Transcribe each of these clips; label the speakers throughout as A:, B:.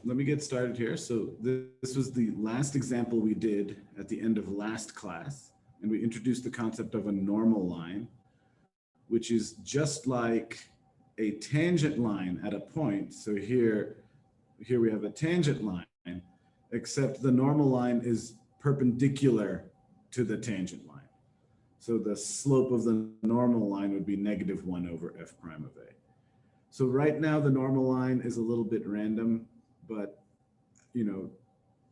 A: let me get started here. So this was the last example we did at the end of last class, and we introduced the concept of a normal line, which is just like a tangent line at a point. So here we have a tangent line, except the normal line is perpendicular to the tangent line. So the slope of the normal line would be -1 over f prime of a. So right now the normal line is a little bit random, but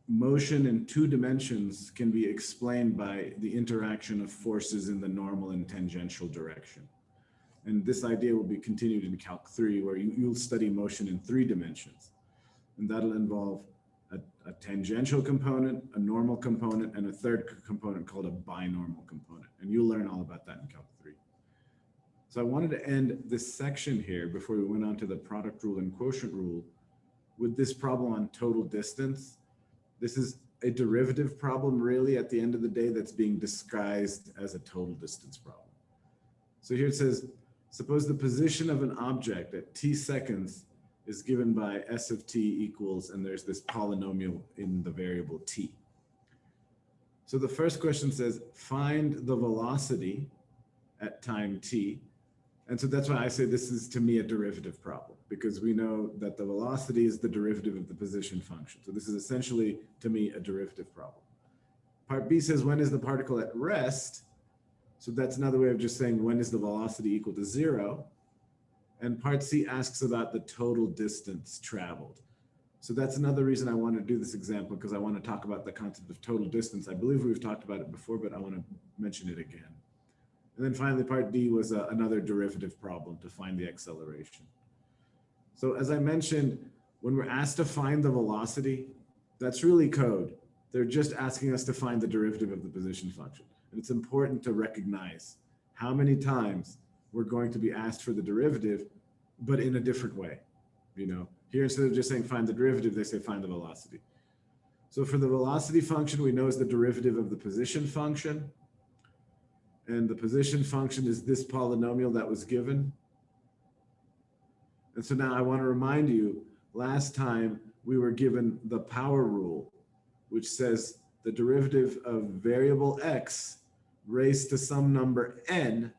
A: motion in 2 dimensions can be explained by the interaction of forces in the normal and tangential direction. And this idea will be continued in Calc 3, where you'll study motion in 3 dimensions. And that'll involve a tangential component, a normal component, and a third component called a binormal component. And you'll learn all about that in Calc 3. So I wanted to end this section here before we went on to the product rule and quotient rule with this problem on total distance. This is a derivative problem really at the end of the day that's being disguised as a total distance problem. So here it says, suppose the position of an object at t seconds is given by s of t equals, and there's this polynomial in the variable t. So the first question says, find the velocity at time t. And so that's why I say this is, to me, a derivative problem, because we know that the velocity is the derivative of the position function. So this is essentially, to me, a derivative problem. Part B says, when is the particle at rest? So that's another way of just saying, when is the velocity equal to 0? And part C asks about the total distance traveled. So that's another reason I want to do this example, because I want to talk about the concept of total distance. I believe we've talked about it before, but I want to mention it again. And then finally, part D was another derivative problem to find the acceleration. So as I mentioned, when we're asked to find the velocity, that's really code. They're just asking us to find the derivative of the position function. And it's important to recognize how many times we're going to be asked for the derivative, but in a different way. Here, instead of just saying find the derivative, they say find the velocity. So for the velocity function, we know is the derivative of the position function. And the position function is this polynomial that was given. And so now I want to remind you, last time we were given the power rule, which says the derivative of variable x raised to some number n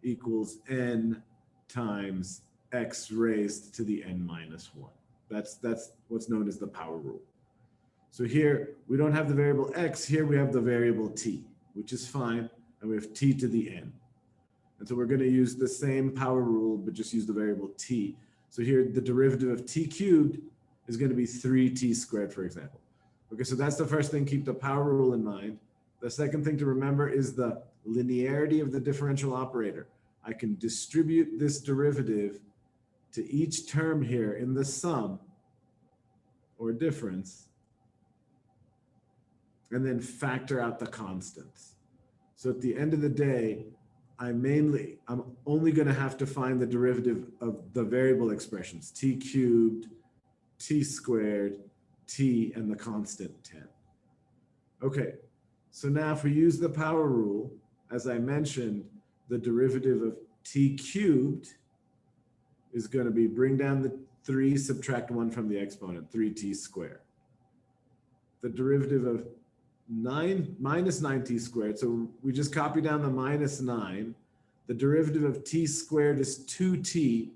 A: equals n times x raised to the n minus 1. That's what's known as the power rule. So here, we don't have the variable x. Here we have the variable t, which is fine. And we have t to the n. And so we're going to use the same power rule, but just use the variable t. So here, the derivative of t cubed is going to be 3t squared, for example. Okay, so that's the first thing. Keep the power rule in mind. The second thing to remember is the linearity of the differential operator. I can distribute this derivative to each term here in the sum or difference, and then factor out the constants. So at the end of the day, I'm only going to have to find the derivative of the variable expressions, t cubed, t squared, t, and the constant 10. Okay, so now if we use the power rule, as I mentioned, the derivative of t cubed is going to be bring down the 3, subtract 1 from the exponent, 3t squared. The derivative of minus 9t squared, so we just copy down the minus 9. The derivative of t squared is 2t.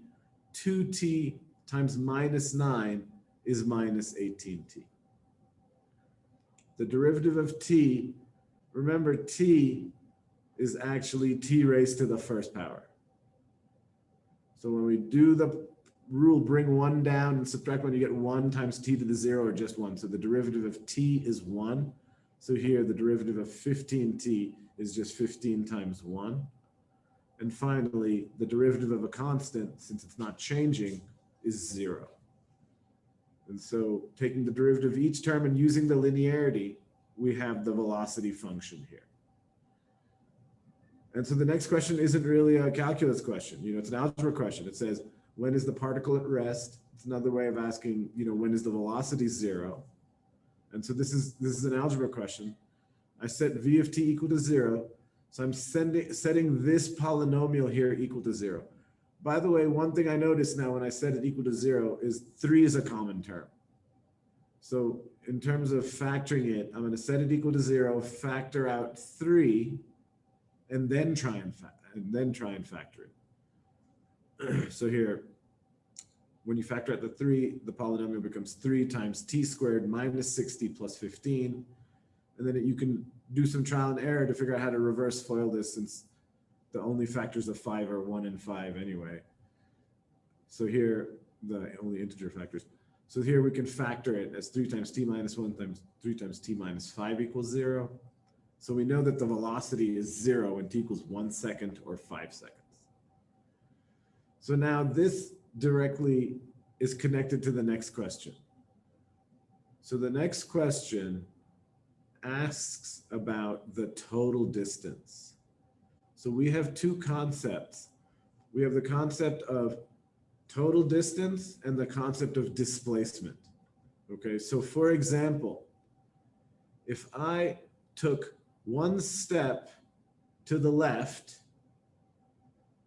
A: 2t times minus 9 is minus 18t. The derivative of t, remember t is actually t raised to the first power. So when we do the rule, bring 1 down and subtract 1, you get 1 times t to the 0, or just 1. So the derivative of t is 1. So here, the derivative of 15t is just 15 times 1. And finally, the derivative of a constant, since it's not changing, is 0. And so taking the derivative of each term and using the linearity, we have the velocity function here. And so the next question isn't really a calculus question. It's an algebra question. It says, when is the particle at rest? It's another way of asking, when is the velocity 0? And so this is an algebra question. I set v of t equal to 0. So I'm setting this polynomial here equal to 0. By the way, one thing I noticed now when I set it equal to 0 is 3 is a common term. So in terms of factoring it, I'm going to set it equal to 0, factor out 3, and then try and factor it. So here, when you factor out the 3, the polynomial becomes 3 times t squared minus 60 plus 15. And then you can do some trial and error to figure out how to reverse FOIL this, since the only factors of 5 are 1 and 5 anyway. So here, the only integer factors. So here we can factor it as 3 times t minus 1 times 3 times t minus 5 equals 0. So we know that the velocity is 0 when t equals 1 second or 5 seconds. So now this directly is connected to the next question. So the next question asks about the total distance. So we have two concepts. We have the concept of total distance and the concept of displacement. Okay, so for example, if I took one step to the left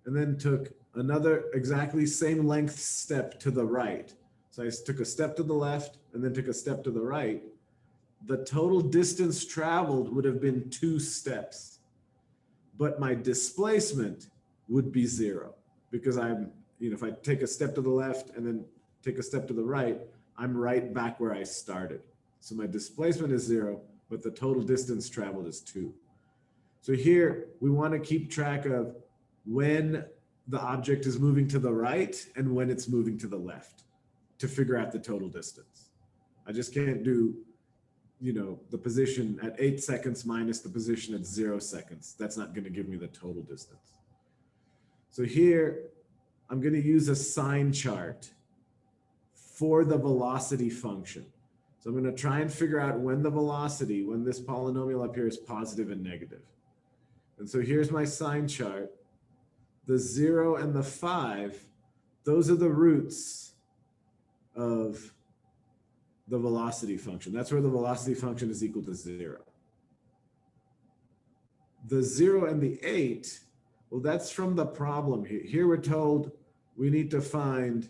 A: and then took another exactly same length step to the right, so I took a step to the left and then took a step to the right, the total distance traveled would have been 2 steps, but my displacement would be 0, because if I take a step to the left and then take a step to the right, I'm right back where I started. So my displacement is 0, but the total distance traveled is 2. So here we want to keep track of when the object is moving to the right and when it's moving to the left to figure out the total distance. I just can't do, the position at 8 seconds minus the position at 0 seconds. That's not going to give me the total distance. So here, I'm going to use a Sine chart for the velocity function. So I'm going to try and figure out when the velocity, when this polynomial up here is positive and negative. And so here's my Sine chart. The 0 and the 5, those are the roots of the velocity function. That's where the velocity function is equal to 0. The 0 and the 8, well, that's from the problem here. Here we're told we need to find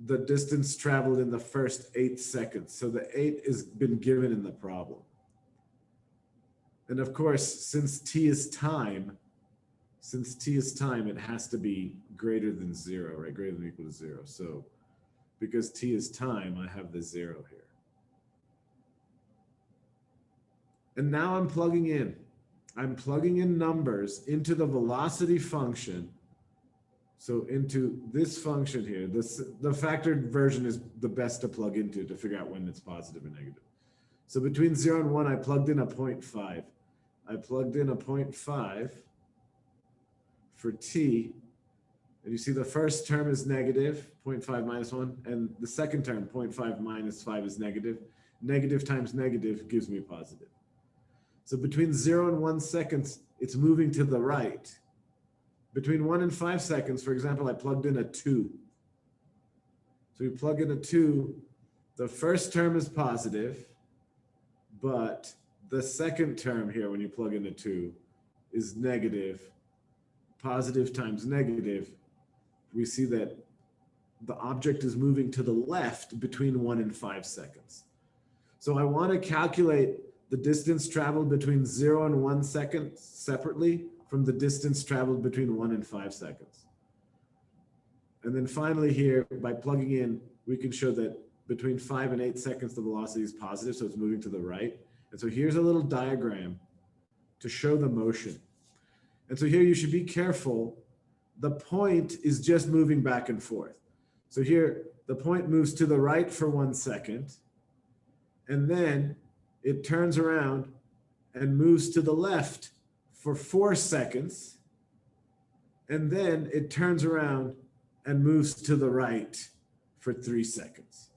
A: the distance traveled in the first 8 seconds. So the 8 has been given in the problem. And of course, since t is time, it has to be greater than 0, right? Greater than or equal to 0. So because t is time, I have the 0 here. And now I'm plugging in. I'm plugging in numbers into the velocity function. So into this function here, the factored version is the best to plug into to figure out when it's positive or negative. So between 0 and 1, I plugged in a 0.5. I plugged in a 0.5 for t. And you see the first term is negative, 0.5 minus 1. And the second term, 0.5 minus 5, is negative. Negative times negative gives me positive. So between 0 and 1 seconds, it's moving to the right. Between 1 and 5 seconds, for example, I plugged in a 2. So you plug in a 2, the first term is positive, but the second term here, when you plug in a 2, is negative. Positive times negative, we see that the object is moving to the left between 1 and 5 seconds. So I want to calculate the distance traveled between 0 and 1 second separately from the distance traveled between 1 and 5 seconds. And then finally here, by plugging in, we can show that between 5 and 8 seconds, the velocity is positive, so it's moving to the right. And so here's a little diagram to show the motion. And so here you should be careful. The point is just moving back and forth. So here, the point moves to the right for 1 second, and then it turns around and moves to the left for 4 seconds, and then it turns around and moves to the right for 3 seconds.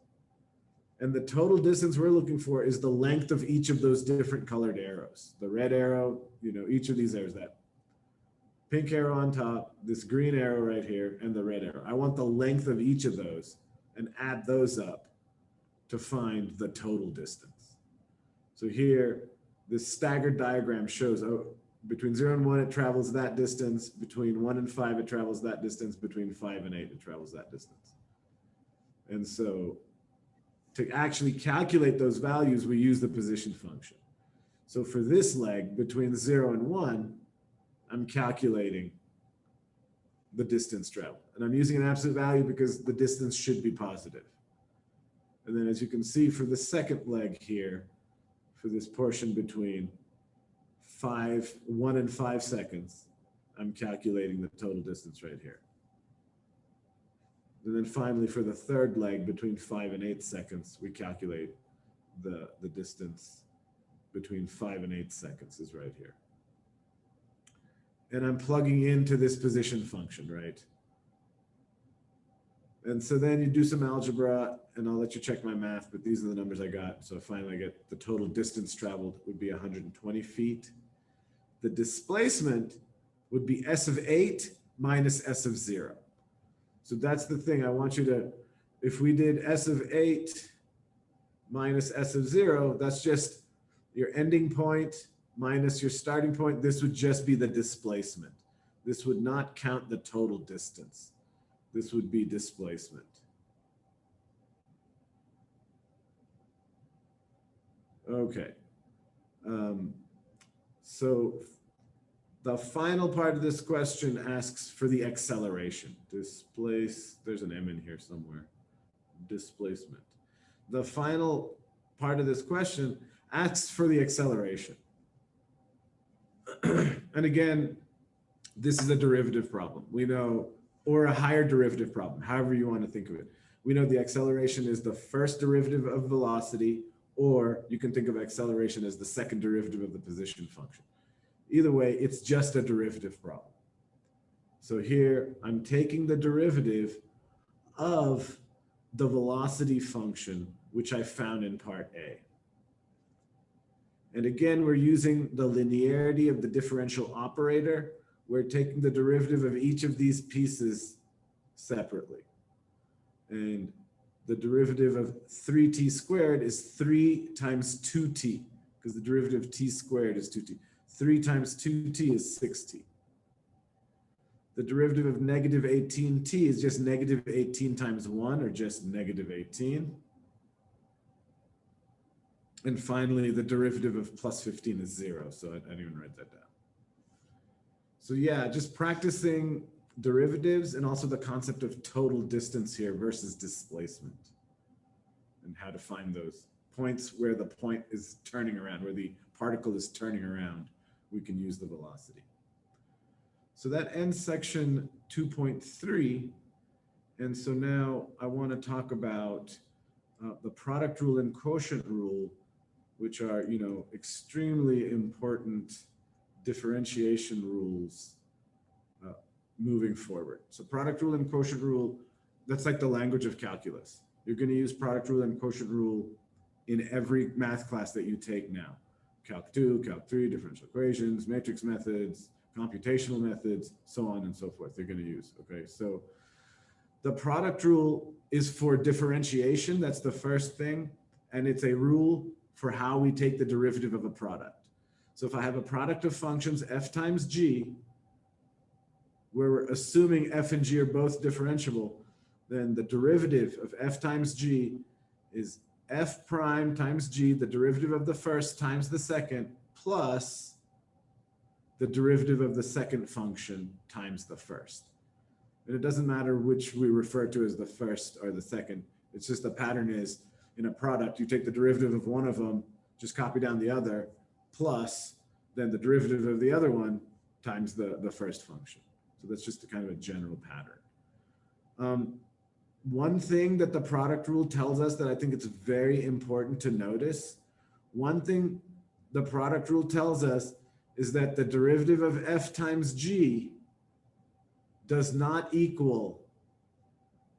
A: And the total distance we're looking for is the length of each of those different colored arrows. The red arrow, each of these arrows, that pink arrow on top, this green arrow right here, and the red arrow. I want the length of each of those and add those up to find the total distance. So here, this staggered diagram shows, between 0 and 1, it travels that distance. Between 1 and 5, it travels that distance. Between 5 and 8, it travels that distance. And so to actually calculate those values, we use the position function. So for this leg between 0 and 1, I'm calculating the distance traveled. And I'm using an absolute value because the distance should be positive. And then as you can see for the second leg here, for this portion between 1 and 5 seconds, I'm calculating the total distance right here. And then finally for the third leg between 5 and 8 seconds, we calculate the distance between 5 and 8 seconds is right here. And I'm plugging into this position function, right? And so then you do some algebra, and I'll let you check my math, but these are the numbers I got. So finally I get the total distance traveled would be 120 feet. The displacement would be S of 8 minus S of 0. So that's the thing I want you to, if we did S of 8 minus S of 0, that's just your ending point minus your starting point. This would just be the displacement. This would not count the total distance. This would be displacement. Okay. So the final part of this question asks for the acceleration. There's an M in here somewhere. Displacement. The final part of this question asks for the acceleration. And again, this is a derivative problem. We know, or a higher derivative problem, however you want to think of it. We know the acceleration is the first derivative of velocity, or you can think of acceleration as the second derivative of the position function. Either way, it's just a derivative problem. So here, I'm taking the derivative of the velocity function, which I found in part A. And again, we're using the linearity of the differential operator. We're taking the derivative of each of these pieces separately. And the derivative of 3t squared is 3 times 2t, because the derivative of t squared is 2t. 3 times 2t is 6t. The derivative of negative 18t is just negative 18 times 1, or just negative 18. And finally, the derivative of plus 15 is 0, so I didn't even write that down. So yeah, just practicing derivatives and also the concept of total distance here versus displacement, and how to find those points where the point is turning around, where the particle is turning around, we can use the velocity. So that ends section 2.3. And so now I want to talk about the product rule and quotient rule, which are, extremely important differentiation rules moving forward. So product rule and quotient rule, that's like the language of calculus. You're going to use product rule and quotient rule in every math class that you take now. Calc 2, Calc 3, differential equations, matrix methods, computational methods, so on and so forth, they're going to use. Okay, so the product rule is for differentiation. That's the first thing. And it's a rule for how we take the derivative of a product. So if I have a product of functions f times g, where we're assuming f and g are both differentiable, then the derivative of f times g is f prime times g, the derivative of the first times the second, plus the derivative of the second function times the first. And it doesn't matter which we refer to as the first or the second. It's just the pattern is, in a product, you take the derivative of one of them, just copy down the other, plus then the derivative of the other one times the first function. So that's just a kind of a general pattern. One thing that the product rule tells us that I think it's very important to notice, one thing the product rule tells us is that the derivative of f times g does not equal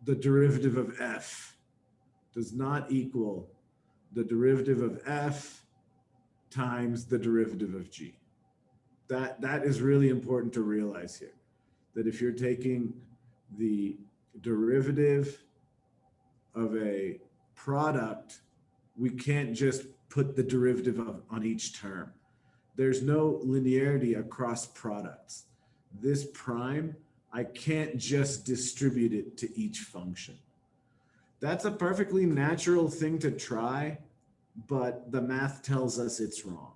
A: the derivative of f, does not equal the derivative of f times the derivative of g. That is really important to realize here, that if you're taking the derivative of a product, we can't just put the derivative on each term. There's no linearity across products. This prime, I can't just distribute it to each function. That's a perfectly natural thing to try, but the math tells us it's wrong.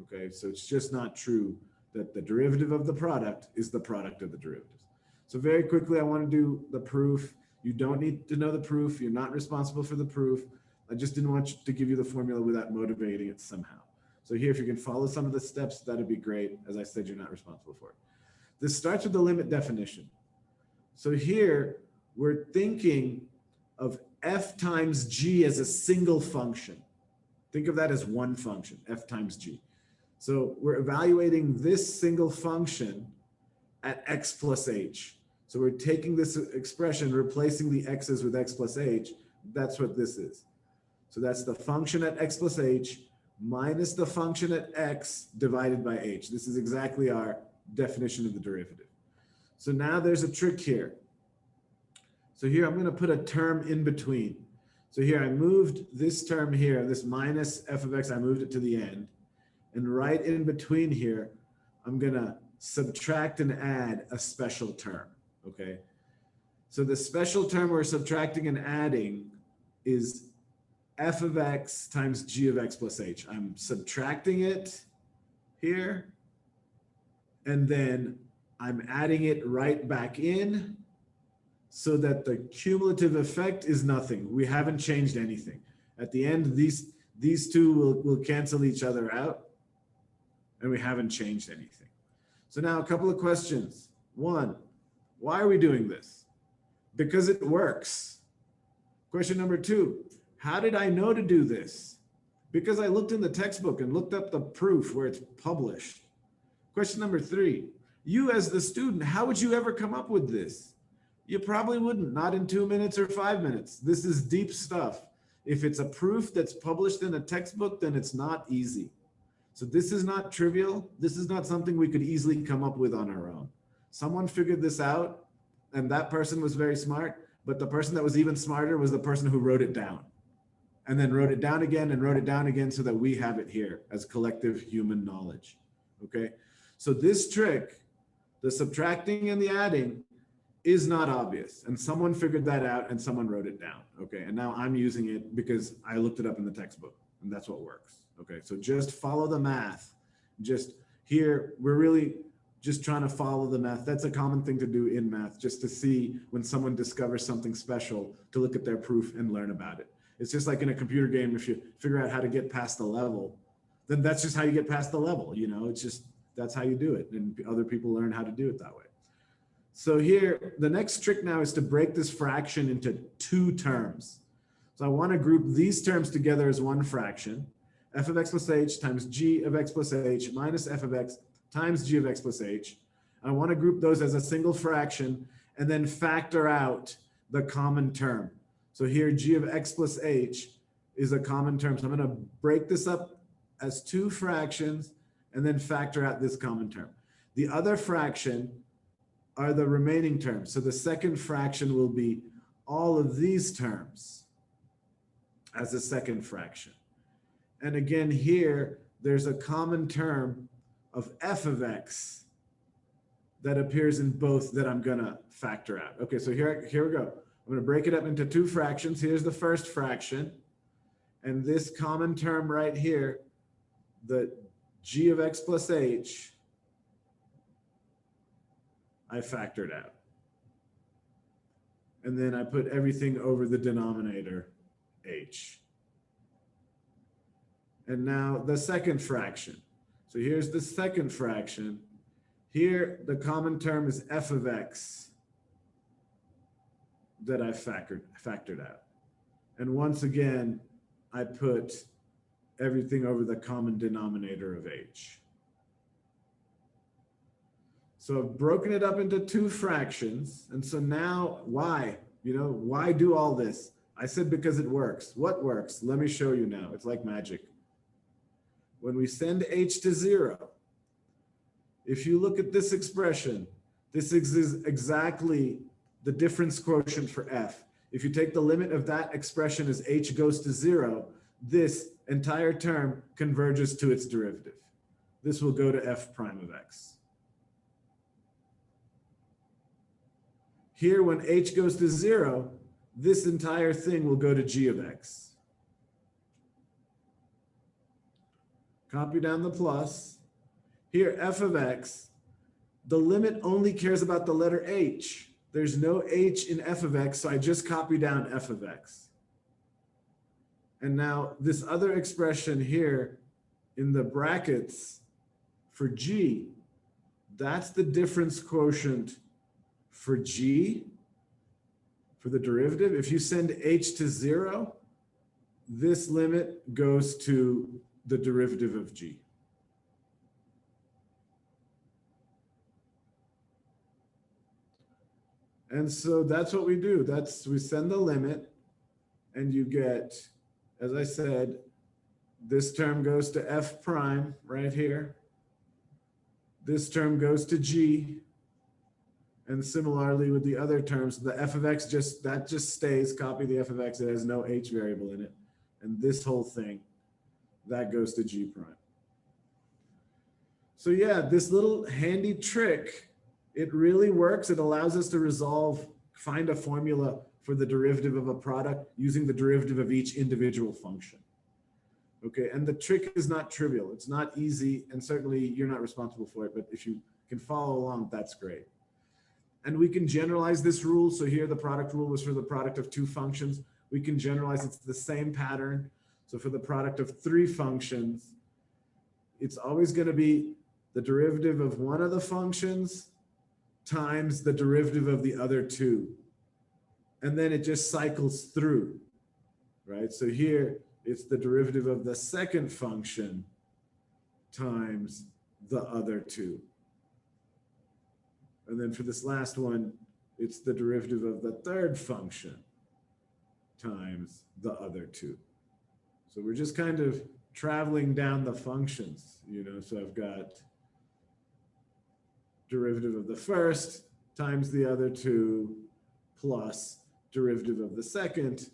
A: Okay, so it's just not true that the derivative of the product is the product of the derivatives. So very quickly, I want to do the proof. You don't need to know the proof. You're not responsible for the proof. I just didn't want to give you the formula without motivating it somehow. So here, if you can follow some of the steps, that'd be great. As I said, you're not responsible for it. This starts with the limit definition. So here, we're thinking of f times g as a single function. Think of that as one function, f times g. So we're evaluating this single function at x plus h. So we're taking this expression, replacing the x's with x plus h. That's what this is. So that's the function at x plus h minus the function at x divided by h. This is exactly our definition of the derivative. So now there's a trick here. So here I'm going to put a term in between. So here I moved this term here, this minus f of x, I moved it to the end. And right in between here, I'm going to subtract and add a special term, okay? So the special term we're subtracting and adding is f of x times g of x plus h. I'm subtracting it here, and then I'm adding it right back in so that the cumulative effect is nothing. We haven't changed anything. At the end, these two will cancel each other out, and we haven't changed anything. So now a couple of questions. One, why are we doing this? Because it works. Question number two, how did I know to do this? Because I looked in the textbook and looked up the proof where it's published. Question number three, you as the student, how would you ever come up with this? You probably wouldn't, not in 2 minutes or 5 minutes. This is deep stuff. If it's a proof that's published in a textbook, then it's not easy. So this is not trivial. This is not something we could easily come up with on our own. Someone figured this out, and that person was very smart, but the person that was even smarter was the person who wrote it down, and then wrote it down again and wrote it down again so that we have it here as collective human knowledge, okay? So this trick, the subtracting and the adding, is not obvious, and someone figured that out and someone wrote it down, okay? And now I'm using it because I looked it up in the textbook, and that's what works, okay? So just follow the math. Just here, we're really just trying to follow the math. That's a common thing to do in math, just to see when someone discovers something special, to look at their proof and learn about it. It's just like in a computer game, if you figure out how to get past the level, then that's just how you get past the level, you know? It's just, that's how you do it, and other people learn how to do it that way. So here, the next trick now is to break this fraction into two terms. So I want to group these terms together as one fraction, f of x plus h times g of x plus h minus f of x times g of x plus h. I want to group those as a single fraction and then factor out the common term. So here, g of x plus h is a common term. So I'm going to break this up as two fractions and then factor out this common term. The other fraction are the remaining terms. So the second fraction will be all of these terms as a second fraction. And again, here, there's a common term of f of x that appears in both that I'm gonna factor out. Okay, so here we go. I'm gonna break it up into two fractions. Here's the first fraction. And this common term right here, the g of x plus h, I factored out. And then I put everything over the denominator, h. And now the second fraction. So here's the second fraction. Here, the common term is f of x that I factored out. And once again, I put everything over the common denominator of h. So I've broken it up into two fractions. And so now why? You know, why do all this? I said because it works. What works? Let me show you now. It's like magic. When we send h to 0, if you look at this expression, this is exactly the difference quotient for f. If you take the limit of that expression as h goes to 0, this entire term converges to its derivative. This will go to f prime of x. Here, when h goes to 0, this entire thing will go to g of x. Copy down the plus. Here, f of x, the limit only cares about the letter h. There's no h in f of x, so I just copy down f of x. And now this other expression here in the brackets for g, that's the difference quotient for g, for the derivative. If you send h to 0, this limit goes to the derivative of g. And so that's what we do. We send the limit, and you get, as I said, this term goes to f prime right here. This term goes to g. And similarly with the other terms, the f of x just stays, copy the f of x, it has no h variable in it. And this whole thing, that goes to g prime. So yeah, this little handy trick, it really works. It allows us to find a formula for the derivative of a product using the derivative of each individual function. Okay, and the trick is not trivial. It's not easy, and certainly you're not responsible for it, but if you can follow along, that's great. And we can generalize this rule. So here the product rule was for the product of two functions. We can generalize, it's the same pattern. So for the product of three functions, it's always going to be the derivative of one of the functions times the derivative of the other two. And then it just cycles through, right? So here it's the derivative of the second function times the other two. And then for this last one, it's the derivative of the third function times the other two. So we're just kind of traveling down the functions, so I've got derivative of the first times the other two plus derivative of the second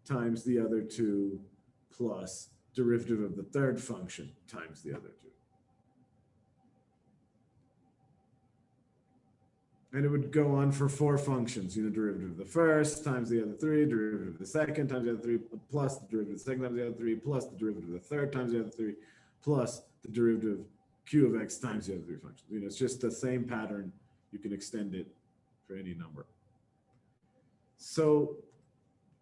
A: times the other two plus derivative of the third function times the other two. And it would go on for four functions, derivative of the first times the other three, derivative of the second times the other three, plus the derivative of the second times the other three, plus the derivative of the third times the other three, plus the derivative of q of x times the other three functions. It's just the same pattern. You can extend it for any number. So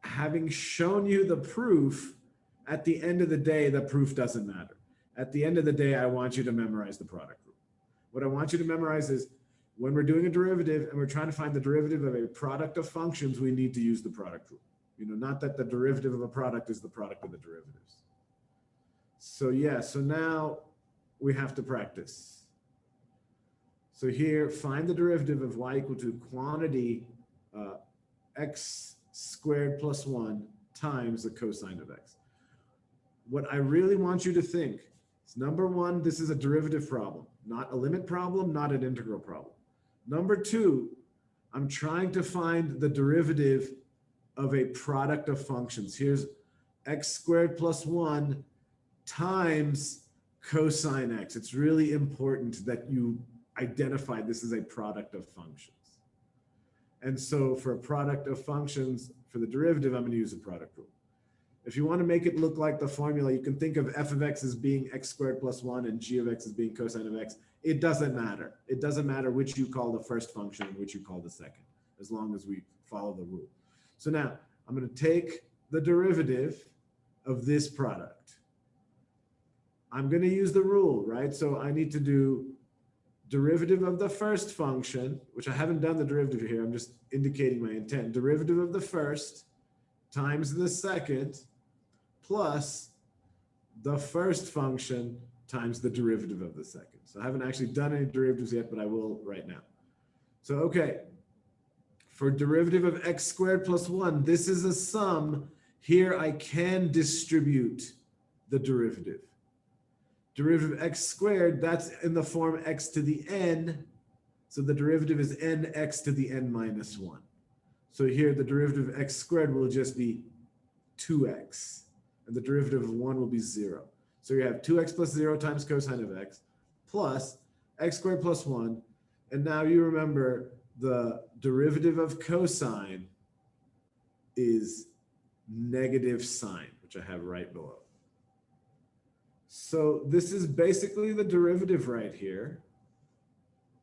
A: having shown you the proof, at the end of the day, the proof doesn't matter. At the end of the day, I want you to memorize the product rule. What I want you to memorize is when we're doing a derivative and we're trying to find the derivative of a product of functions, we need to use the product rule. Not that the derivative of a product is the product of the derivatives. So yeah, so now we have to practice. So here, find the derivative of y equal to quantity x squared plus 1 times the cosine of x. What I really want you to think is, number one, this is a derivative problem, not a limit problem, not an integral problem. Number two, I'm trying to find the derivative of a product of functions. Here's x squared plus 1 times cosine x. It's really important that you identify this as a product of functions. And so for a product of functions, for the derivative, I'm going to use a product rule. If you want to make it look like the formula, you can think of f of x as being x squared plus 1 and g of x as being cosine of x. It doesn't matter. It doesn't matter which you call the first function and which you call the second, as long as we follow the rule. So now I'm going to take the derivative of this product. I'm going to use the rule, right? So I need to do derivative of the first function, which I haven't done the derivative here. I'm just indicating my intent. Derivative of the first times the second plus the first function times the derivative of the second. So I haven't actually done any derivatives yet, but I will right now. So, okay, for derivative of x squared plus 1, this is a sum. Here I can distribute the derivative. Derivative of x squared, that's in the form x to the n. So the derivative is nx to the n minus 1. So here the derivative of x squared will just be 2x. And the derivative of 1 will be 0. So you have 2x plus 0 times cosine of x plus x squared plus 1. And now you remember the derivative of cosine is negative sine, which I have right below. So this is basically the derivative right here.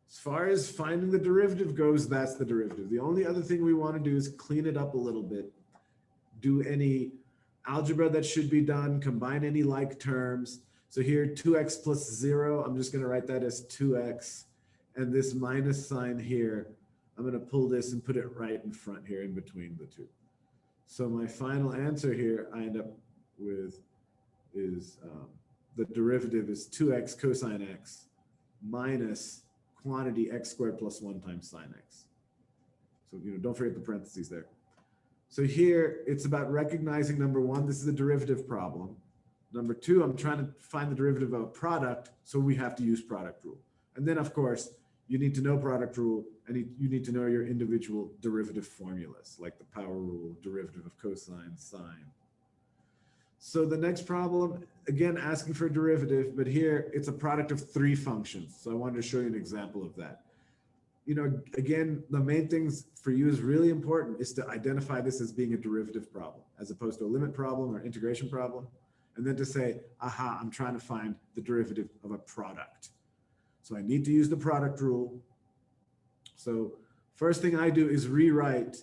A: As far as finding the derivative goes, that's the derivative. The only other thing we want to do is clean it up a little bit, do any algebra that should be done, combine any like terms. So here, 2x plus 0, I'm just going to write that as 2x. And this minus sign here, I'm going to pull this and put it right in front here in between the two. So my final answer here I end up with is the derivative is 2x cosine x minus quantity x squared plus 1 times sine x. So, don't forget the parentheses there. So here, it's about recognizing, number one, this is a derivative problem. Number two, I'm trying to find the derivative of a product, so we have to use product rule. And then, of course, you need to know product rule, and you need to know your individual derivative formulas, like the power rule, derivative of cosine, sine. So the next problem, again, asking for a derivative, but here it's a product of 3 functions. So I wanted to show you an example of that. Again, the main things for you is really important is to identify this as being a derivative problem, as opposed to a limit problem or integration problem. And then to say, aha, I'm trying to find the derivative of a product. So I need to use the product rule. So first thing I do is rewrite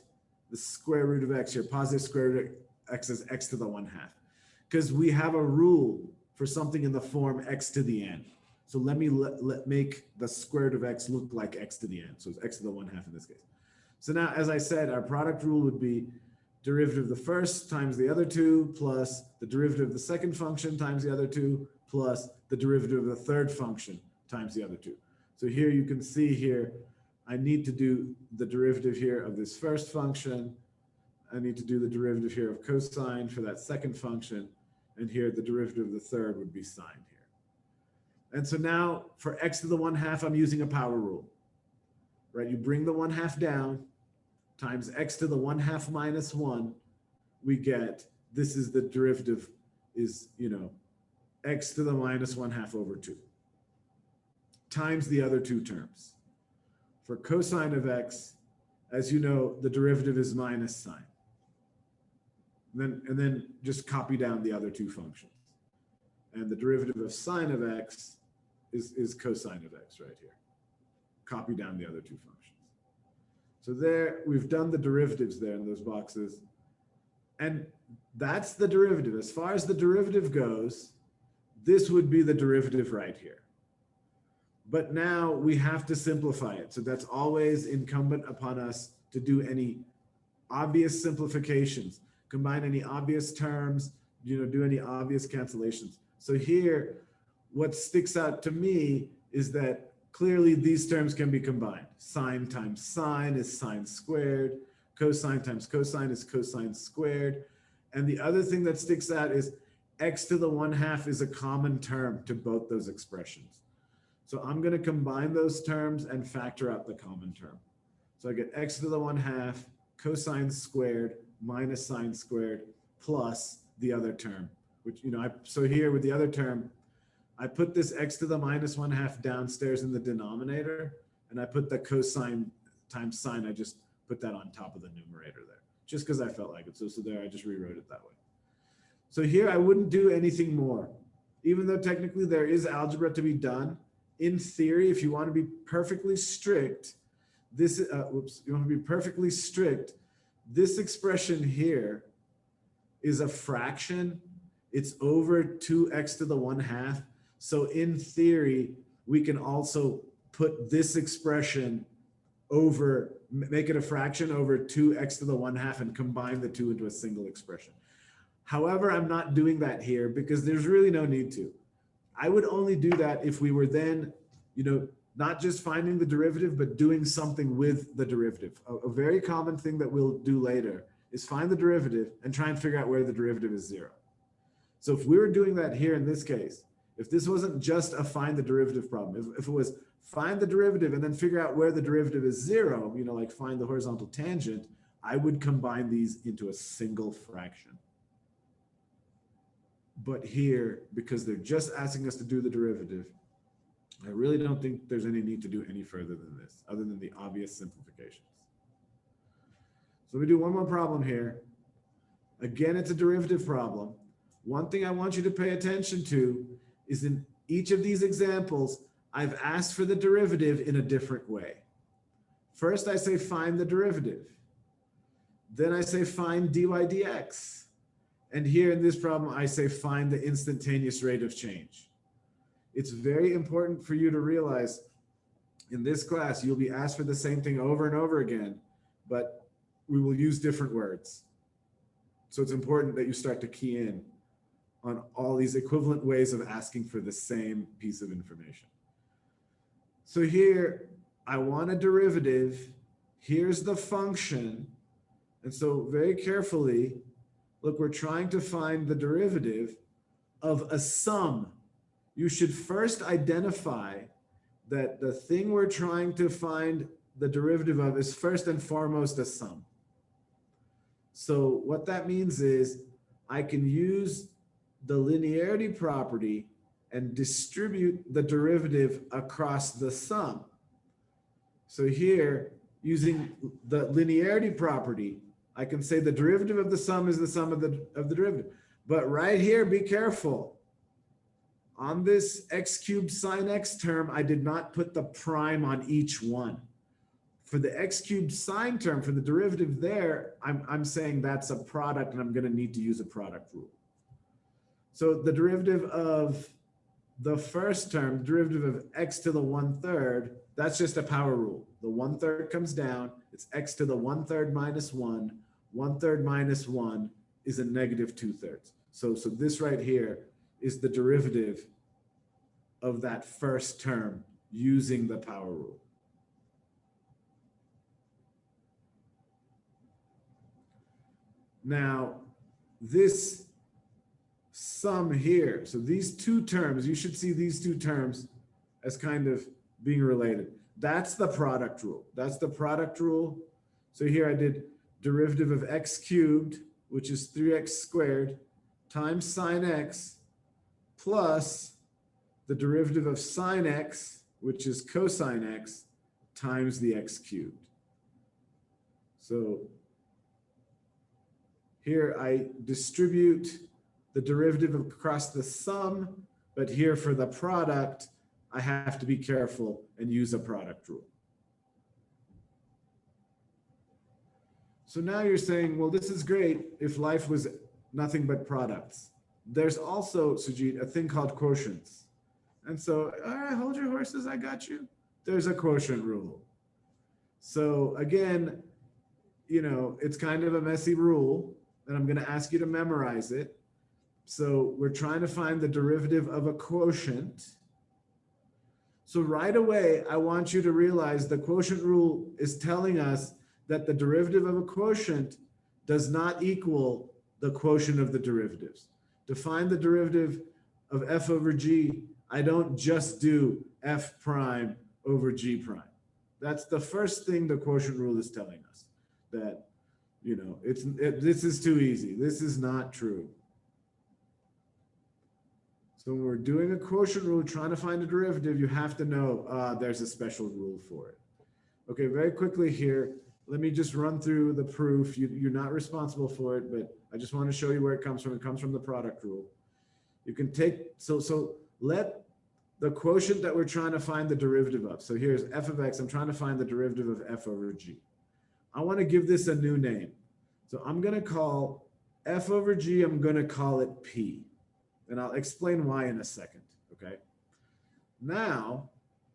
A: the square root of x here, positive square root of x as x to the 1/2. Because we have a rule for something in the form x to the n. So let me make the square root of x look like x to the n. So it's x to the 1/2 in this case. So now, as I said, our product rule would be derivative of the first times the other two, plus the derivative of the second function times the other two, plus the derivative of the third function times the other two. So here you can see here, I need to do the derivative here of this first function. I need to do the derivative here of cosine for that second function. And here the derivative of the third would be sine here. And so now for x to the 1/2, I'm using a power rule, right? You bring the 1/2 down times x to the 1/2 minus 1, we get, this is the derivative is, x to the minus 1/2 over 2 times the other two terms. For cosine of x, as you know, the derivative is minus sine. And then just copy down the other two functions. And the derivative of sine of x is cosine of x right here. Copy down the other two functions. So there, we've done the derivatives there in those boxes. And that's the derivative. As far as the derivative goes, this would be the derivative right here. But now we have to simplify it. So that's always incumbent upon us to do any obvious simplifications, combine any obvious terms, do any obvious cancellations. So here, what sticks out to me is that clearly these terms can be combined. Sine times sine is sine squared. Cosine times cosine is cosine squared. And the other thing that sticks out is x to the 1/2 is a common term to both those expressions. So I'm going to combine those terms and factor out the common term. So I get x to the 1/2 cosine squared minus sine squared plus the other term, which, so here with the other term, I put this x to the minus 1/2 downstairs in the denominator, and I put the cosine times sine, I just put that on top of the numerator there, just because I felt like it. So there, I just rewrote it that way. So here, I wouldn't do anything more. Even though technically there is algebra to be done, in theory, if you want to be perfectly strict, this expression here is a fraction. It's over 2x to the 1/2. So in theory, we can also put this expression over, make it a fraction over 2x to the 1/2 and combine the two into a single expression. However, I'm not doing that here because there's really no need to. I would only do that if we were then, not just finding the derivative, but doing something with the derivative. A very common thing that we'll do later is find the derivative and try and figure out where the derivative is 0. So if we were doing that here in this case, if this wasn't just a find the derivative problem, if it was find the derivative and then figure out where the derivative is 0, like find the horizontal tangent, I would combine these into a single fraction. But here, because they're just asking us to do the derivative, I really don't think there's any need to do any further than this, other than the obvious simplifications. So we do one more problem here. Again, it's a derivative problem. One thing I want you to pay attention to is in each of these examples, I've asked for the derivative in a different way. First, I say find the derivative. Then I say find dy dx. And here in this problem, I say find the instantaneous rate of change. It's very important for you to realize in this class, you'll be asked for the same thing over and over again, but we will use different words. So it's important that you start to key in on all these equivalent ways of asking for the same piece of information. So here, I want a derivative. Here's the function. And so very carefully, look, we're trying to find the derivative of a sum. You should first identify that the thing we're trying to find the derivative of is first and foremost a sum. So what that means is I can use the linearity property and distribute the derivative across the sum. So here, using the linearity property, I can say the derivative of the sum is the sum of the derivative. But right here, be careful. On this x cubed sine x term, I did not put the prime on each one. For the x cubed sine term, for the derivative there, I'm saying that's a product and I'm going to need to use a product rule. So the derivative of the first term, derivative of x to the 1/3, that's just a power rule. The 1/3 comes down, it's x to the 1/3 minus 1. 1/3 minus 1 is a negative 2/3. So this right here is the derivative of that first term using the power rule. Now, this sum here, so these two terms, you should see these two terms as kind of being related. That's the product rule. That's the product rule. So here I did derivative of x cubed, which is 3x squared, times sine x, plus the derivative of sine x, which is cosine x, times the x cubed. So here I distribute the derivative across the sum, but here for the product, I have to be careful and use a product rule. So now you're saying, well, this is great if life was nothing but products. There's also, Sujit, a thing called quotients. And so, all right, hold your horses, I got you. There's a quotient rule. So again, you know, it's kind of a messy rule, and I'm going to ask you to memorize it. So we're trying to find the derivative of a quotient. So right away, I want you to realize the quotient rule is telling us that the derivative of a quotient does not equal the quotient of the derivatives. To find the derivative of f over g, I don't just do f prime over g prime. That's the first thing the quotient rule is telling us, that, you know, this is too easy. This is not true. So when we're doing a quotient rule, trying to find a derivative, you have to know there's a special rule for it. Okay, very quickly here, let me just run through the proof. You're not responsible for it, but I just want to show you where it comes from. It comes from the product rule. You can take, so let the quotient that we're trying to find the derivative of. So here's f of x. I'm trying to find the derivative of f over g. I want to give this a new name. So I'm going to call f over g, I'm going to call it p. And I'll explain why in a second, okay? Now,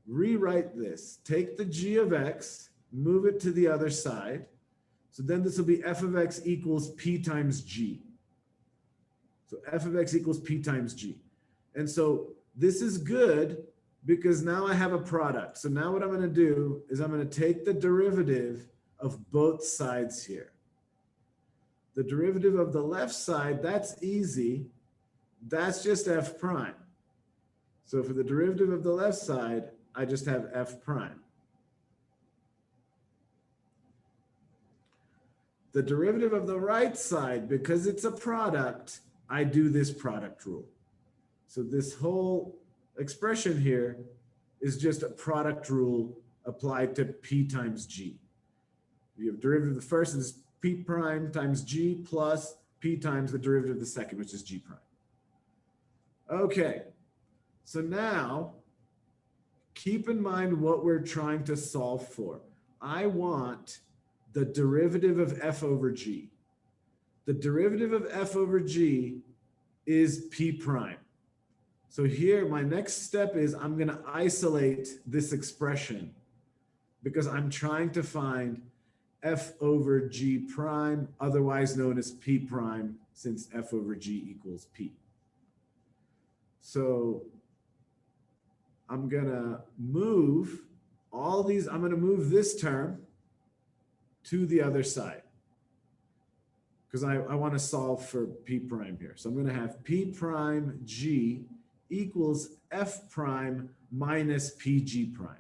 A: rewrite this. Take the g of x, move it to the other side. So then this will be f of x equals p times g. So f of x equals p times g. And so this is good because now I have a product. So now what I'm going to do is I'm going to take the derivative of both sides here. The derivative of the left side, that's easy. That's just f prime. So for the derivative of the left side, I just have f prime. The derivative of the right side, because it's a product, I do this product rule. So this whole expression here is just a product rule applied to p times g. You have derivative of the first is p prime times g plus p times the derivative of the second, which is g prime. Okay, so now keep in mind what we're trying to solve for. I want the derivative of f over g. The derivative of f over g is p prime. So here, my next step is I'm going to isolate this expression because I'm trying to find f over g prime, otherwise known as p prime, since f over g equals p. So I'm going to move all these, I'm going to move this term to the other side because I want to solve for p prime here. So I'm going to have p prime g equals f prime minus pg prime.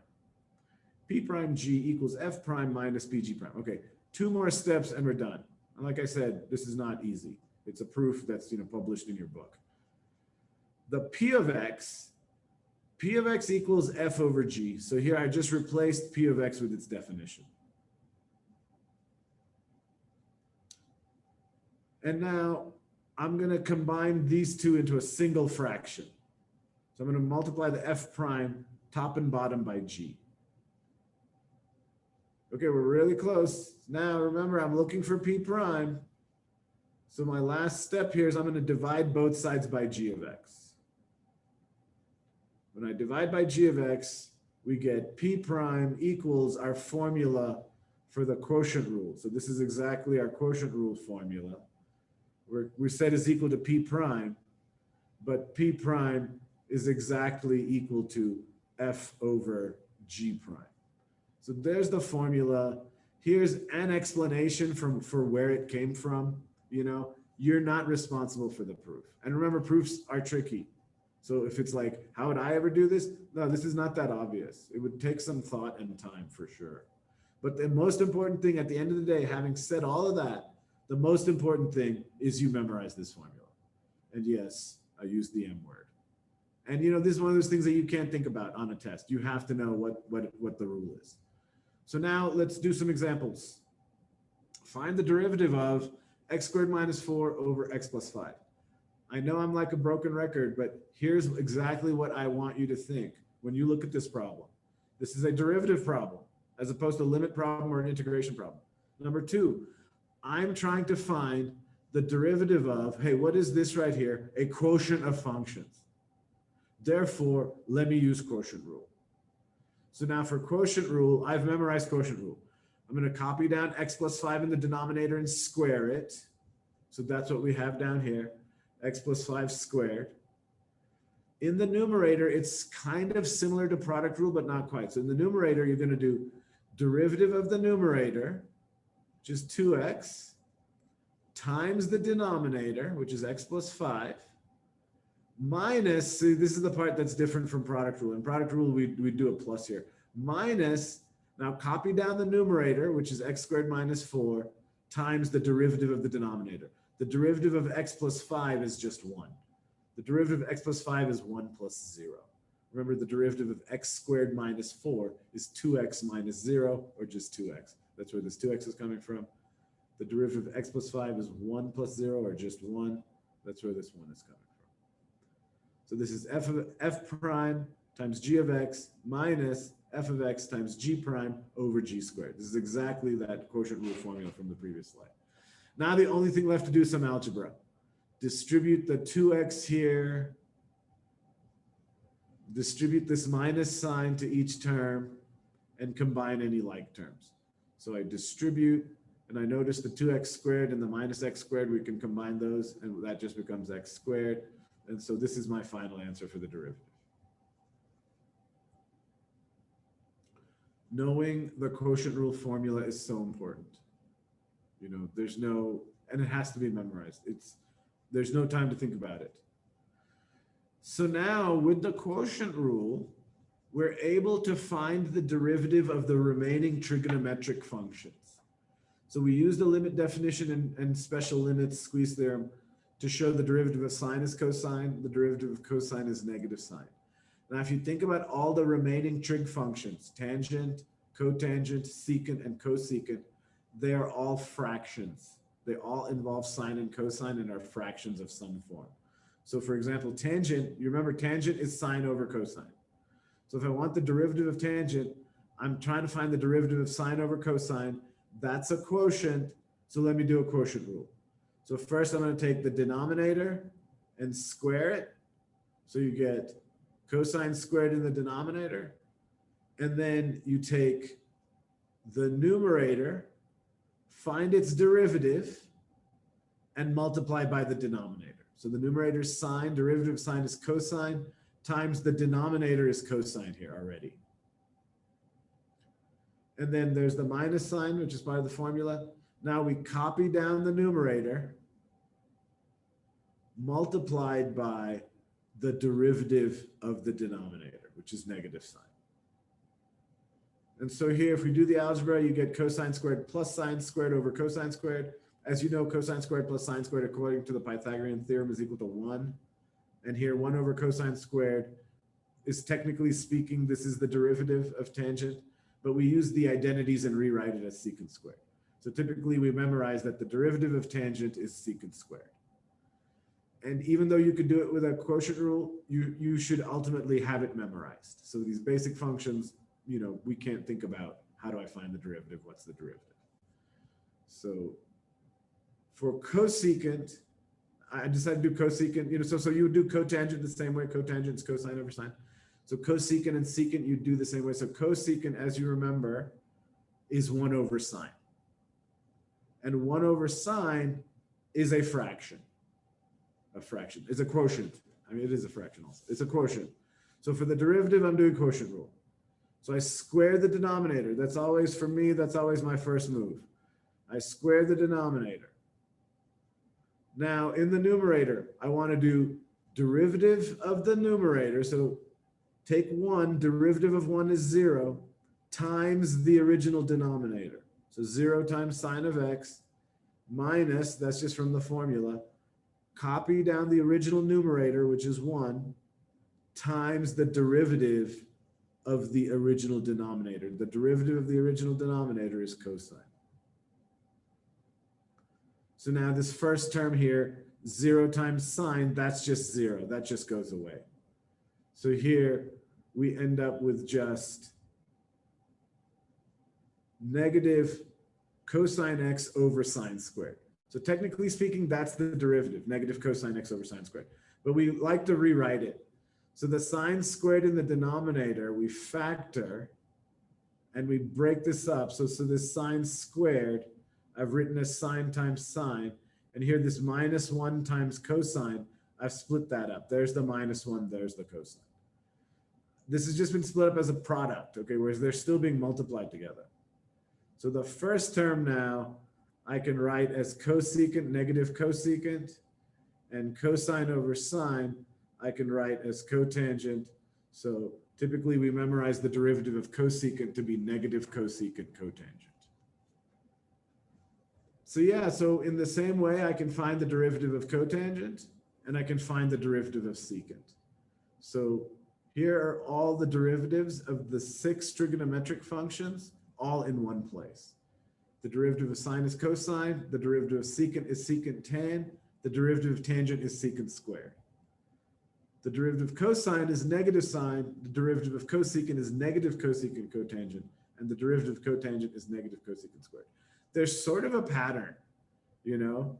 A: P prime g equals f prime minus pg prime. Okay, 2 more steps and we're done. And like I said, this is not easy. It's a proof that's published in your book. The p of x equals f over g. So here I just replaced p of x with its definition. And now I'm going to combine these two into a single fraction. So I'm going to multiply the f prime top and bottom by g. Okay, we're really close. Now remember, I'm looking for p prime. So my last step here is I'm going to divide both sides by g of x. When I divide by g of x, we get p prime equals our formula for the quotient rule. So this is exactly our quotient rule formula. We said is equal to p prime, but p prime is exactly equal to f over g prime. So there's the formula. Here's an explanation for where it came from. You're not responsible for the proof. And remember, proofs are tricky. So if it's like, how would I ever do this? No, this is not that obvious. It would take some thought and time for sure. But the most important thing at the end of the day, having said all of that, the most important thing is you memorize this formula. And yes, I used the M word. And this is one of those things that you can't think about on a test. You have to know what the rule is. So now let's do some examples. Find the derivative of x squared minus 4 over x plus 5. I know I'm like a broken record, but here's exactly what I want you to think when you look at this problem. This is a derivative problem as opposed to a limit problem or an integration problem. Number 2, I'm trying to find the derivative of, hey, what is this right here? A quotient of functions. Therefore, let me use quotient rule. So now for quotient rule, I've memorized quotient rule. I'm going to copy down x plus 5 in the denominator and square it. So that's what we have down here, x plus 5 squared. In the numerator, it's kind of similar to product rule, but not quite. So in the numerator, you're going to do derivative of the numerator, which is 2x, times the denominator, which is x plus 5, minus, see, this is the part that's different from product rule. In product rule, we do a plus here. Minus, now copy down the numerator, which is x squared minus 4, times the derivative of the denominator. The derivative of x plus 5 is just 1. The derivative of x plus 5 is 1 plus 0. Remember, the derivative of x squared minus 4 is 2x minus 0, or just 2x. That's where this 2x is coming from. The derivative of x plus 5 is 1 plus 0, or just 1. That's where this 1 is coming from. So this is f prime times g of x minus f of x times g prime over g squared. This is exactly that quotient rule formula from the previous slide. Now the only thing left to do is some algebra. Distribute the 2x here. Distribute this minus sign to each term and combine any like terms. So I distribute, and I notice the 2x squared and the minus x squared, we can combine those, and that just becomes x squared. And so this is my final answer for the derivative. Knowing the quotient rule formula is so important. There's no, and it has to be memorized. There's no time to think about it. So now with the quotient rule, we're able to find the derivative of the remaining trigonometric functions. So we use the limit definition and special limits squeeze theorem to show the derivative of sine is cosine, the derivative of cosine is negative sine. Now, if you think about all the remaining trig functions, tangent, cotangent, secant, and cosecant, they are all fractions. They all involve sine and cosine and are fractions of some form. So for example, tangent, you remember tangent is sine over cosine. So if I want the derivative of tangent, I'm trying to find the derivative of sine over cosine. That's a quotient. So let me do a quotient rule. So first I'm going to take the denominator and square it. So you get cosine squared in the denominator. And then you take the numerator, find its derivative, and multiply by the denominator. So the numerator is sine, derivative of sine is cosine, times the denominator is cosine here already. And then there's the minus sign, which is part of the formula. Now we copy down the numerator, multiplied by the derivative of the denominator, which is negative sine. And so here, if we do the algebra, you get cosine squared plus sine squared over cosine squared. As you know, cosine squared plus sine squared, according to the Pythagorean theorem, is equal to 1. And here, 1 over cosine squared is, technically speaking, this is the derivative of tangent, but we use the identities and rewrite it as secant squared. So typically, we memorize that the derivative of tangent is secant squared. And even though you could do it with a quotient rule, you should ultimately have it memorized. So these basic functions, you know, we can't think about how do I find the derivative, what's the derivative. So for cosecant, I decided to do cosecant, you know, so you would do cotangent the same way. Cotangent is cosine over sine. So cosecant and secant, you do the same way. So cosecant, as you remember, is 1 over sine. And 1 over sine is a fraction. A fraction. It's a quotient. I mean, it is a fraction also. It's a quotient. So for the derivative, I'm doing quotient rule. So I square the denominator. That's always, for me, that's always my first move. I square the denominator. Now, in the numerator, I want to do derivative of the numerator. So take 1, derivative of 1 is 0, times the original denominator. So 0 times sine of x minus, that's just from the formula, copy down the original numerator, which is 1, times the derivative of the original denominator. The derivative of the original denominator is cosine. So now this first term here, 0 times sine, that's just 0. That just goes away. So here we end up with just negative cosine x over sine squared. So technically speaking, that's the derivative, negative cosine x over sine squared. But we like to rewrite it. So the sine squared in the denominator, we factor, and we break this up. So this sine squared, I've written as sine times sine. And here this minus 1 times cosine, I've split that up. There's the minus 1, there's the cosine. This has just been split up as a product, okay, whereas they're still being multiplied together. So the first term now, I can write as cosecant, negative cosecant, and cosine over sine, I can write as cotangent. So typically we memorize the derivative of cosecant to be negative cosecant cotangent. So yeah, so in the same way, I can find the derivative of cotangent, and I can find the derivative of secant. So here are all the derivatives of the 6 trigonometric functions, all in one place. The derivative of sine is cosine, the derivative of secant is secant tan, the derivative of tangent is secant squared. The derivative of cosine is negative sine, the derivative of cosecant is negative cosecant cotangent, and the derivative of cotangent is negative cosecant squared. There's sort of a pattern, you know?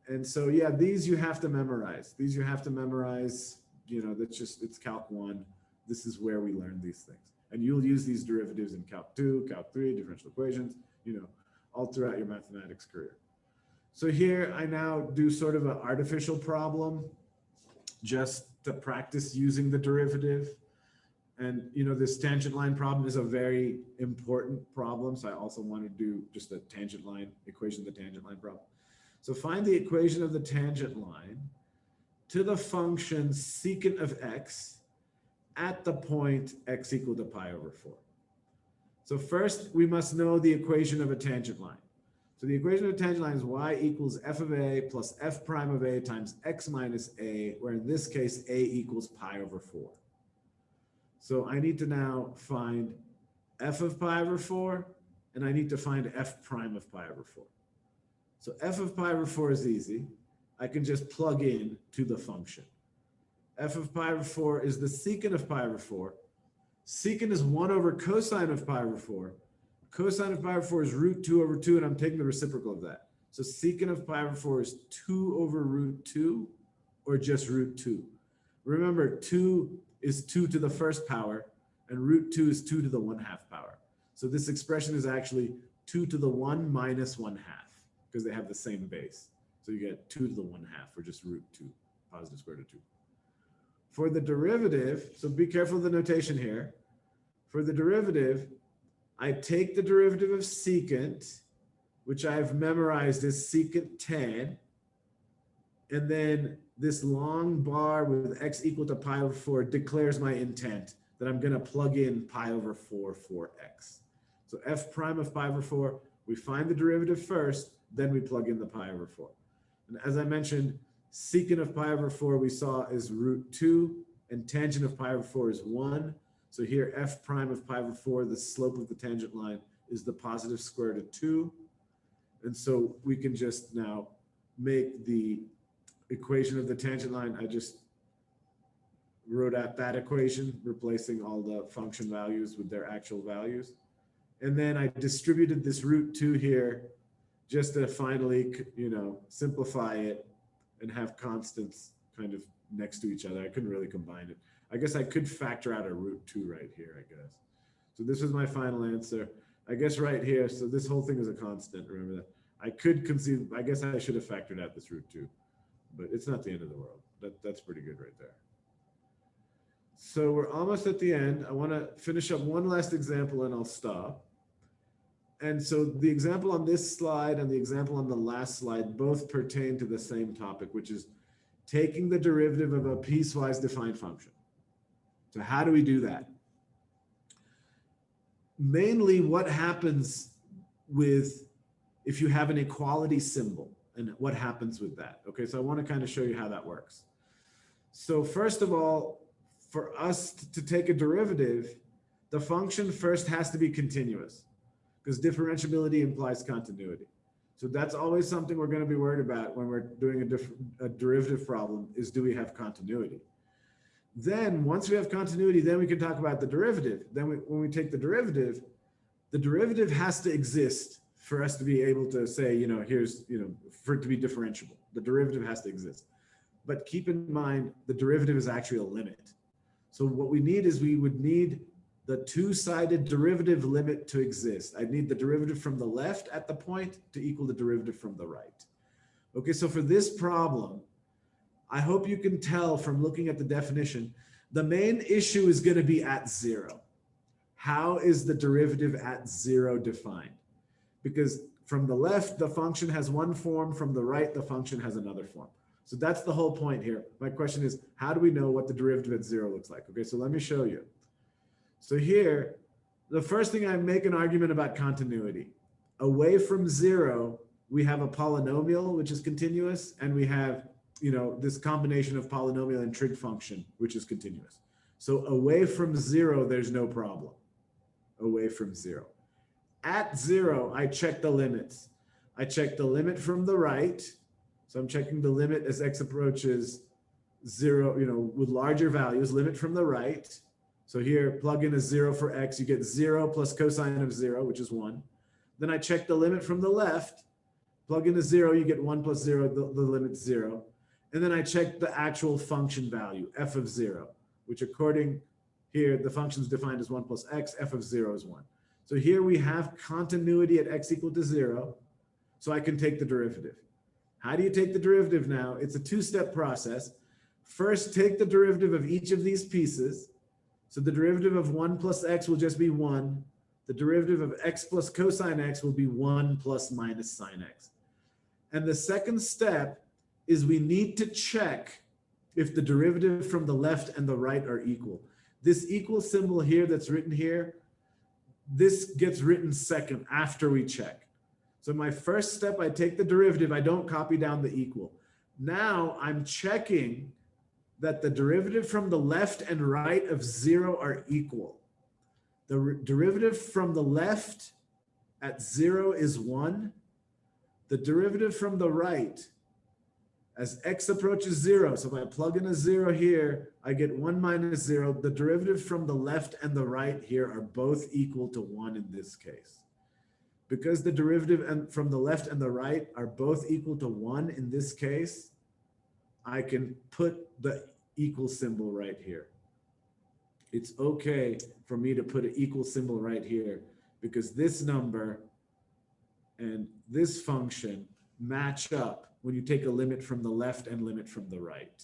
A: And so, yeah, these you have to memorize. These you have to memorize, you know, that's just, it's Calc 1. This is where we learn these things. And you'll use these derivatives in Calc 2, Calc 3, differential equations, you know, all throughout your mathematics career. So here I now do sort of an artificial problem just to practice using the derivative. And, you know, this tangent line problem is a very important problem. So I also want to do just a tangent line equation of the tangent line problem. So find the equation of the tangent line to the function secant of x at the point x equal to pi over 4. So first, we must know the equation of a tangent line. So the equation of a tangent line is y equals f of a plus f prime of a times x minus a, where in this case, a equals pi over 4. So I need to now find f of pi over 4, and I need to find f prime of pi over 4. So f of pi over 4 is easy. I can just plug in to the function. F of pi over 4 is the secant of pi over 4. Secant is 1 over cosine of pi over 4. Cosine of pi over 4 is root 2 over 2, and I'm taking the reciprocal of that. So secant of pi over 4 is 2 over root 2, or just root 2. Remember, 2 is 2 to the first power, and root 2 is 2 to the 1/2 power. So this expression is actually 2 to the 1 minus 1/2, because they have the same base. So you get 2 to the 1/2, or just root 2, positive square root of 2. For the derivative, so be careful of the notation here. For the derivative, I take the derivative of secant, which I've memorized as secant tan, and then this long bar with x equal to pi over 4 declares my intent that I'm going to plug in pi over 4 for x. So f prime of pi over 4, we find the derivative first, then we plug in the pi over 4. And as I mentioned, secant of pi over 4 we saw is root 2, and tangent of pi over 4 is 1. So here f prime of pi over 4, the slope of the tangent line, is the positive square root of 2. And so we can just now make the equation of the tangent line. I just wrote out that equation, replacing all the function values with their actual values. And then I distributed this root 2 here just to finally, simplify it and have constants kind of next to each other. I couldn't really combine it. I guess I could factor out a root 2 right here, I guess. So this is my final answer. I guess right here, so this whole thing is a constant, remember that. I could conceive, I guess I should have factored out this root 2, but it's not the end of the world. That's pretty good right there. So we're almost at the end. I want to finish up one last example and I'll stop. And so the example on this slide and the example on the last slide both pertain to the same topic, which is taking the derivative of a piecewise defined function. So how do we do that? Mainly what happens with if you have an equality symbol and what happens with that. Okay, so I want to kind of show you how that works. So first of all, for us to take a derivative, the function first has to be continuous because differentiability implies continuity. So that's always something we're going to be worried about when we're doing a derivative problem is, do we have continuity? Then once we have continuity, then we can talk about the derivative. Then when we take the derivative has to exist for us to be able to say, for it to be differentiable. The derivative has to exist. But keep in mind, the derivative is actually a limit. So what we need is we would need the two-sided derivative limit to exist. I'd need the derivative from the left at the point to equal the derivative from the right. Okay, so for this problem, I hope you can tell from looking at the definition, the main issue is going to be at 0. How is the derivative at 0 defined? Because from the left, the function has one form, from the right, the function has another form. So that's the whole point here. My question is, how do we know what the derivative at 0 looks like? Okay, so let me show you. So here, the first thing, I make an argument about continuity. Away from 0, we have a polynomial, which is continuous, and we have, this combination of polynomial and trig function, which is continuous. So away from 0, there's no problem. Away from 0. At 0, I check the limits. I check the limit from the right. So I'm checking the limit as x approaches 0, with larger values, limit from the right. So here, plug in a 0 for x, you get 0 plus cosine of 0, which is 1. Then I check the limit from the left, plug in a 0, you get 1 plus 0, the limit's 0. And then I check the actual function value, f of 0, which according here, the function is defined as 1 plus x, f of 0 is 1. So here we have continuity at x equal to 0, so I can take the derivative. How do you take the derivative now? It's a two-step process. First, take the derivative of each of these pieces. So the derivative of 1 plus x will just be 1. The derivative of x plus cosine x will be 1 plus minus sine x. And the second step is we need to check if the derivative from the left and the right are equal. This equal symbol here that's written here, this gets written second after we check. So my first step, I take the derivative, I don't copy down the equal. Now I'm checking that the derivative from the left and right of 0 are equal. The derivative from the left at 0 is 1. The derivative from the right, as x approaches 0, so if I plug in a 0 here, I get 1 minus 0. The derivative from the left and the right here are both equal to 1 in this case. Because the derivative from the left and the right are both equal to 1 in this case, I can put the equal symbol right here. It's okay for me to put an equal symbol right here because this number and this function match up when you take a limit from the left and limit from the right.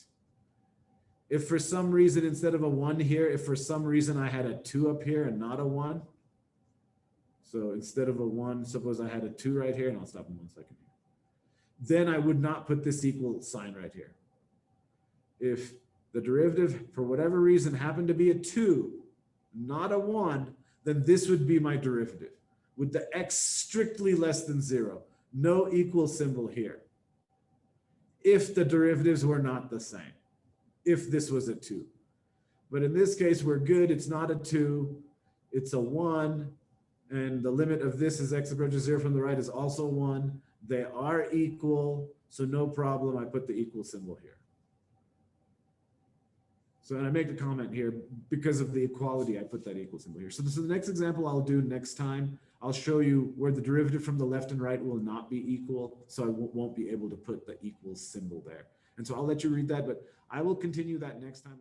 A: If for some reason, instead of a 1 here, if for some reason I had a 2 up here and not a 1, so instead of a 1, suppose I had a 2 right here, and I'll stop in 1 second here, then I would not put this equal sign right here. If the derivative, for whatever reason, happened to be a 2, not a 1, then this would be my derivative, with the x strictly less than 0. No equal symbol here. If the derivatives were not the same, if this was a 2. But in this case, we're good. It's not a 2, it's a 1. And the limit of this as x approaches 0 from the right is also 1. They are equal, so no problem. I put the equal symbol here. So, and I make a comment here, because of the equality, I put that equal symbol here. So this is the next example I'll do next time. I'll show you where the derivative from the left and right will not be equal, so I won't be able to put the equal symbol there. And so I'll let you read that, but I will continue that next time.